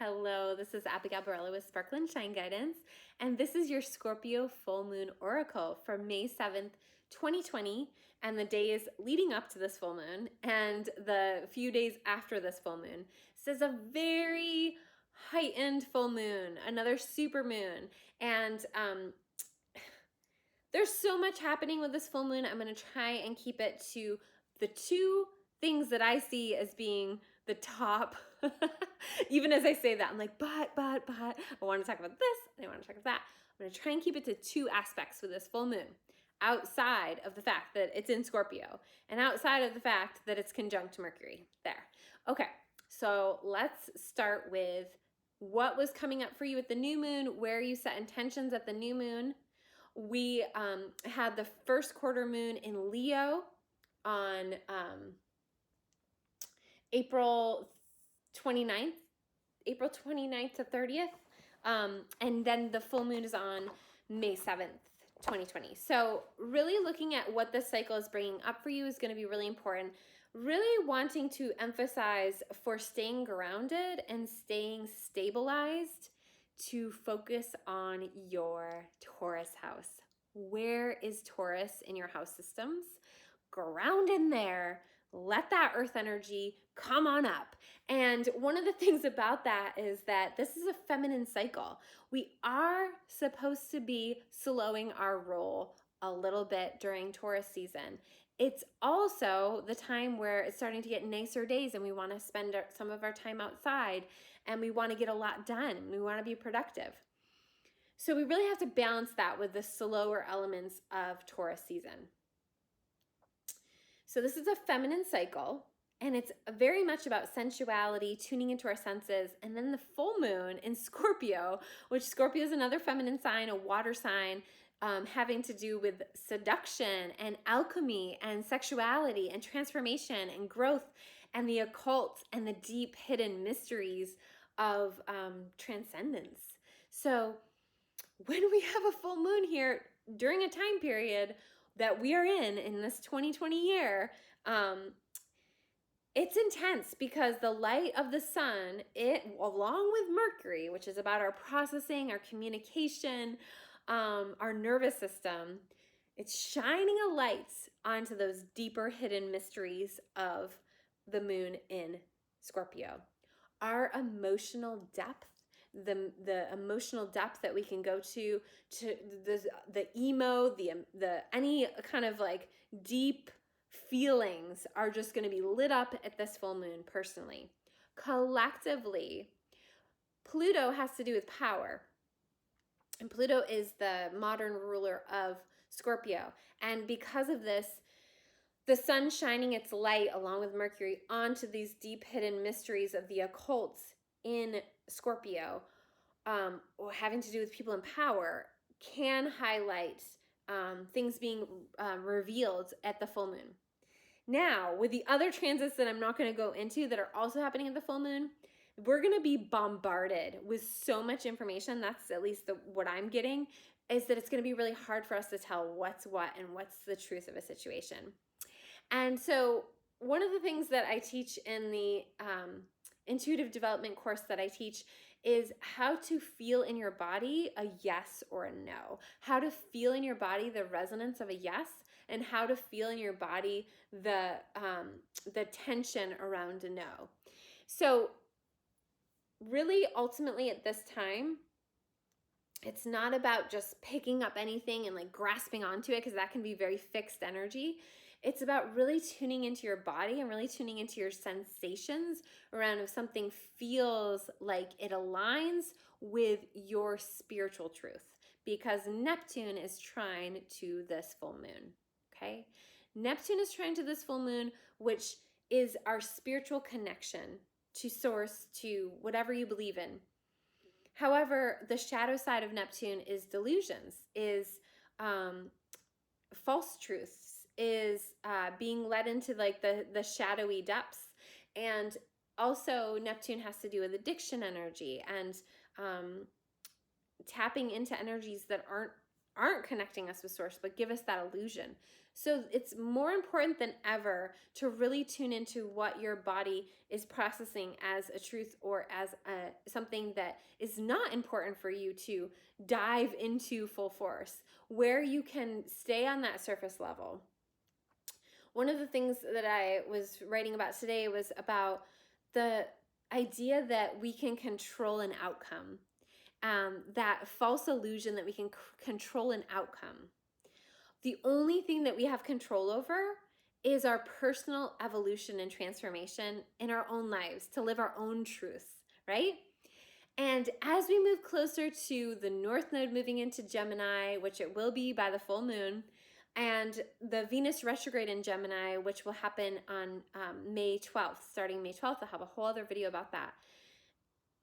Hello, this is Abigail Barella with Sparkle and Shine Guidance, and this is your Scorpio Full Moon Oracle for May 7th, 2020, and the days leading up to this full moon and the few days after this full moon. This is a very heightened full moon, another super moon, and there's so much happening with this full moon. I'm going to try and keep it to the two things that I see as being the top. Even as I say that, I'm like, but, I want to talk about this, and I want to talk about that. I'm going to try and keep it to two aspects with this full moon, outside of the fact that it's in Scorpio, and outside of the fact that it's conjunct Mercury. There. Okay, so let's start with what was coming up for you at the new moon, where you set intentions at the new moon. We had the first quarter moon in Leo on April 29th to 30th. And then the full moon is on May 7th, 2020. So really looking at what this cycle is bringing up for you is going to be really important. Really wanting to emphasize for staying grounded and staying stabilized to focus on your Taurus house. Where is Taurus in your house systems? Ground in there. Let that earth energy come on up. And one of the things about that is that this is a feminine cycle. We are supposed to be slowing our roll a little bit during Taurus season. It's also the time where it's starting to get nicer days and we want to spend some of our time outside and we want to get a lot done and we want to be productive. So we really have to balance that with the slower elements of Taurus season. So this is a feminine cycle, and it's very much about sensuality, tuning into our senses, and then the full moon in Scorpio, which Scorpio is another feminine sign, a water sign, having to do with seduction and alchemy and sexuality and transformation and growth and the occult and the deep hidden mysteries of transcendence. So when we have a full moon here during a time period that we are in this 2020 year, it's intense because the light of the sun, it along with Mercury, which is about our processing, our communication, our nervous system, it's shining a light onto those deeper hidden mysteries of the moon in Scorpio. Our emotional depth, the emotional depth that we can go to the emo, the any kind of like deep feelings are just going to be lit up at this full moon personally. Collectively, Pluto has to do with power. And Pluto is the modern ruler of Scorpio. And because of this, the sun shining its light along with Mercury onto these deep hidden mysteries of the occult in Scorpio, having to do with people in power, can highlight things being revealed at the full moon. Now, with the other transits that I'm not going to go into that are also happening at the full moon, we're going to be bombarded with so much information. That's at least what I'm getting, is that it's going to be really hard for us to tell what's what and what's the truth of a situation. And so one of the things that I teach in the intuitive development course that I teach is how to feel in your body a yes or a no. How to feel in your body the resonance of a yes, and how to feel in your body the tension around a no. So really, ultimately at this time, it's not about just picking up anything and like grasping onto it, because that can be very fixed energy. It's about really tuning into your body and really tuning into your sensations around if something feels like it aligns with your spiritual truth, because Neptune is trine to this full moon, okay? Neptune is trine to this full moon, which is our spiritual connection to source, to whatever you believe in. However, the shadow side of Neptune is delusions, is false truths, is being led into like the shadowy depths. And also Neptune has to do with addiction energy and tapping into energies that aren't connecting us with source, but give us that illusion. So it's more important than ever to really tune into what your body is processing as a truth or as something that is not important for you to dive into full force, where you can stay on that surface level. One of the things that I was writing about today was about the idea that we can control an outcome, that false illusion that we can control an outcome. The only thing that we have control over is our personal evolution and transformation in our own lives, to live our own truths, right? And as we move closer to the North Node moving into Gemini, which it will be by the full moon, and the Venus retrograde in Gemini, which will happen on May 12th, starting May 12th. I'll have a whole other video about that.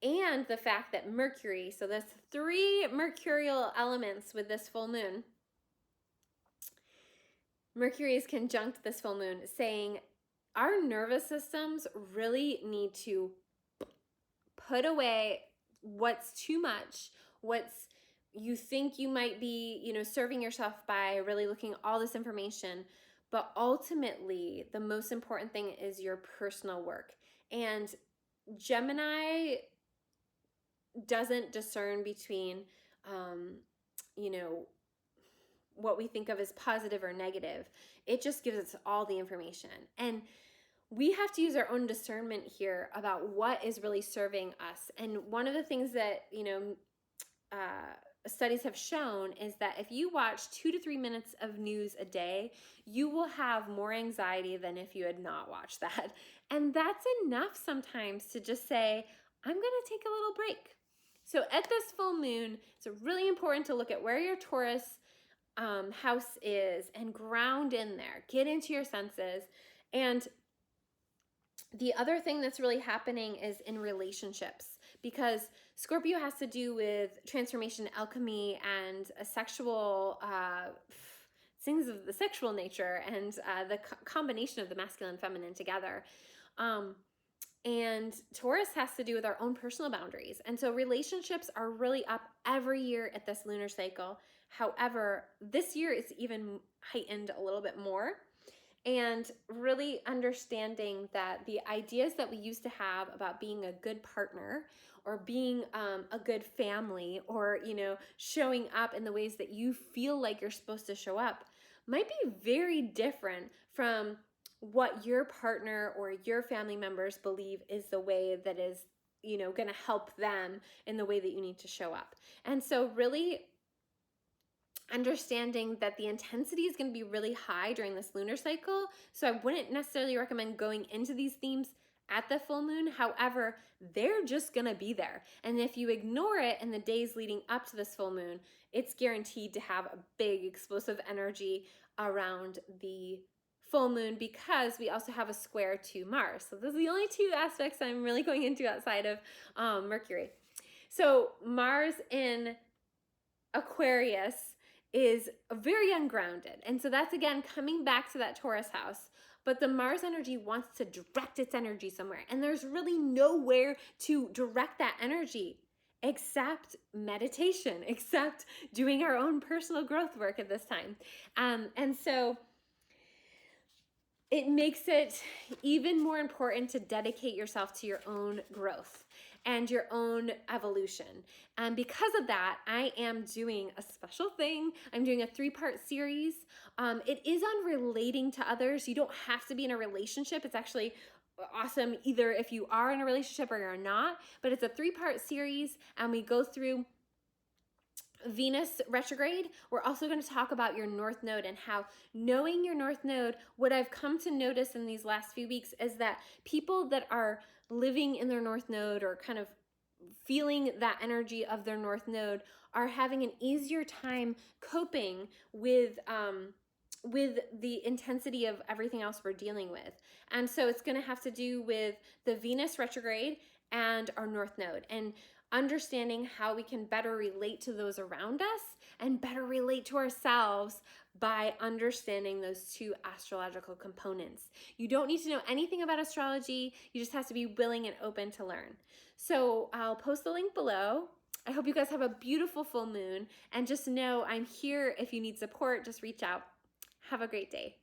And the fact that Mercury, so there's 3 mercurial elements with this full moon. Mercury is conjunct this full moon, saying our nervous systems really need to put away what's too much, what's you think you might be, serving yourself by really looking at all this information. But ultimately, the most important thing is your personal work. And Gemini doesn't discern between, what we think of as positive or negative. It just gives us all the information. And we have to use our own discernment here about what is really serving us. And one of the things that, studies have shown is that if you watch 2 to 3 minutes of news a day, you will have more anxiety than if you had not watched that. And that's enough sometimes to just say, I'm going to take a little break. So at this full moon, it's really important to look at where your Taurus house is and ground in there. Get into your senses. And the other thing that's really happening is in relationships, because Scorpio has to do with transformation, alchemy, and a sexual things of the sexual nature, and the combination of the masculine and feminine together. And Taurus has to do with our own personal boundaries. And so relationships are really up every year at this lunar cycle. However, this year it's even heightened a little bit more. And really understanding that the ideas that we used to have about being a good partner or being a good family, or, showing up in the ways that you feel like you're supposed to show up might be very different from what your partner or your family members believe is the way that is, going to help them in the way that you need to show up. And so really understanding that the intensity is going to be really high during this lunar cycle. So I wouldn't necessarily recommend going into these themes at the full moon. However, they're just going to be there. And if you ignore it in the days leading up to this full moon, it's guaranteed to have a big explosive energy around the full moon, because we also have a square to Mars. So those are the only 2 aspects I'm really going into outside of Mercury. So Mars in Aquarius is very ungrounded. And so that's, again, coming back to that Taurus house. But the Mars energy wants to direct its energy somewhere. And there's really nowhere to direct that energy except meditation, except doing our own personal growth work at this time. And so it makes it even more important to dedicate yourself to your own growth and your own evolution. And because of that, I am doing a special thing. I'm doing a 3-part series. It is on relating to others. You don't have to be in a relationship. It's actually awesome either if you are in a relationship or you're not. But it's a 3-part series, and we go through Venus retrograde. We're also going to talk about your North Node and how knowing your North Node, what I've come to notice in these last few weeks is that people that are living in their North Node, or kind of feeling that energy of their North Node, are having an easier time coping with the intensity of everything else we're dealing with. And so it's going to have to do with the Venus retrograde and our North Node, and understanding how we can better relate to those around us and better relate to ourselves by understanding those 2 astrological components. You don't need to know anything about astrology. You just have to be willing and open to learn. So I'll post the link below. I hope you guys have a beautiful full moon, and just know I'm here if you need support. Just reach out. Have a great day.